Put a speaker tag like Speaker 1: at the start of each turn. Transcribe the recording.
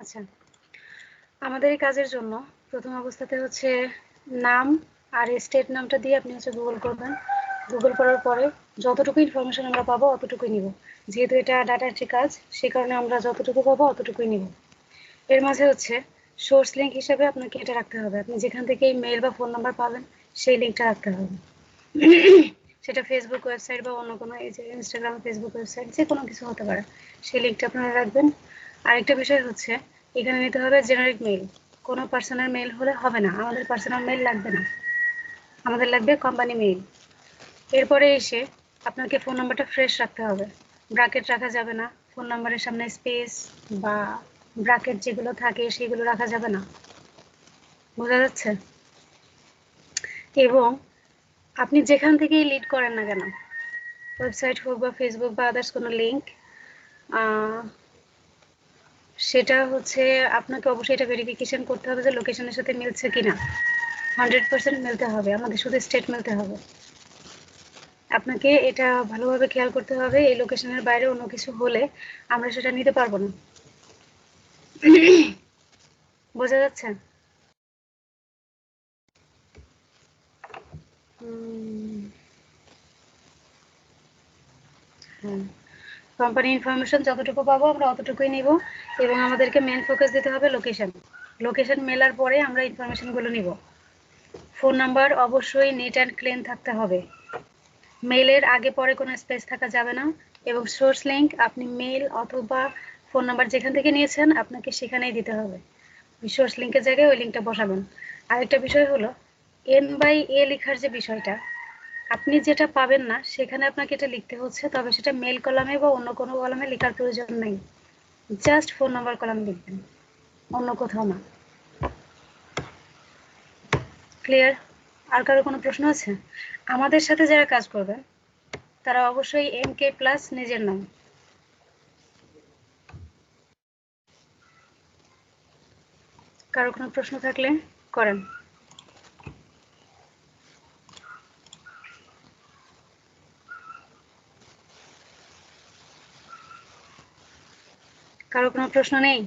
Speaker 1: আচ্ছা, আমাদের এই কাজের জন্য প্রথম অবস্থাতে হচ্ছে নাম আর স্টেট নামটা দিয়ে আপনি হচ্ছে গুগল করবেন। গুগল করার পরে যতটুকু ইনফরমেশন আমরা পাবো অতটুকুই নিব। যেহেতু এটা ডাটা এন্ট্রি কাজ, সে কারণে আমরা যতটুকু পাবো অতটুকুই নিব। এর মাঝে হচ্ছে সোর্স লিঙ্ক হিসেবে আপনাকে এটা রাখতে হবে। আপনি যেখান থেকে মেল বা ফোন নাম্বার পাবেন সেই লিঙ্কটা রাখতে হবে। সেটা ফেসবুক ওয়েবসাইট বা অন্য কোনো এই যে ইনস্টাগ্রাম, ফেসবুক ওয়েবসাইট যে কোনো কিছু হতে পারে, সেই লিঙ্কটা আপনারা রাখবেন। আরেকটা বিষয় হচ্ছে এখানে নিতে হবে জেনারিক মেল। কোনো পার্সোনাল মেল হলে হবে না, আমাদের পার্সোনাল মেল লাগবে না, আমাদের লাগবে কোম্পানি মেল। এরপরে এসে আপনাকে ফোন নাম্বারটা ফ্রেশ রাখতে হবে, ব্র্যাকেট রাখা যাবে না, ফোন নাম্বারের সামনে স্পেস বা ব্র্যাকেট যেগুলো থাকে সেগুলো রাখা যাবে না। বোঝা যাচ্ছে? এবং আপনি যেখান থেকেই লিড করেন না কেন, ওয়েবসাইট হোক বা ফেসবুক বা আদার্স কোনো লিঙ্ক, সেটা হচ্ছে আপনাকে অবশ্যই এটা ভেরিফিকেশন করতে হবে যে লোকেশনের সাথে মিলছে কিনা। 100% মিলতে হবে, আমাদের শুধু স্টেট মিলতে হবে। আপনাকে এটা ভালোভাবে খেয়াল করতে হবে, এই লোকেশনের বাইরে অন্য কিছু হলে আমরা সেটা নিতে পারবো না। বোঝা যাচ্ছে? হ্যাঁ, কোম্পানি ইনফরমেশন যতটুকু পাবো আমরা অতটুকুই নিব এবং আমাদেরকে মেন ফোকাস দিতে হবে লোকেশন। লোকেশন মেলার পরে আমরা ইনফরমেশনগুলো নিব। ফোন নাম্বার অবশ্যই নিট অ্যান্ড ক্লিন থাকতে হবে, মেলের আগে পরে কোনো স্পেস থাকা যাবে না। এবং সোর্স লিঙ্ক আপনি মেল অথবা ফোন নাম্বার যেখান থেকে নিয়েছেন আপনাকে সেখানেই দিতে হবে। সোর্স লিঙ্কের জায়গায় ওই লিঙ্কটা বসাবেন। আরেকটা বিষয় হলো N/A লেখার যে বিষয়টা, আপনি যেটা পাবেন না সেখানে আপনাকে এটা লিখতে হচ্ছে, তবে সেটা মেল কলামে বা অন্য কোনো কলামে লেখার প্রয়োজন নেই। জাস্ট ফোন নাম্বার কলামে লিখবেন, অন্য কোথাও না। ক্লিয়ার? আর কারো কোনো প্রশ্ন আছে? আমাদের সাথে যারা কাজ করবেন তারা অবশ্যই MK+ নিজের নাম। কারো কোনো প্রশ্ন থাকলে করেন। কারো কোনো প্রশ্ন নেই?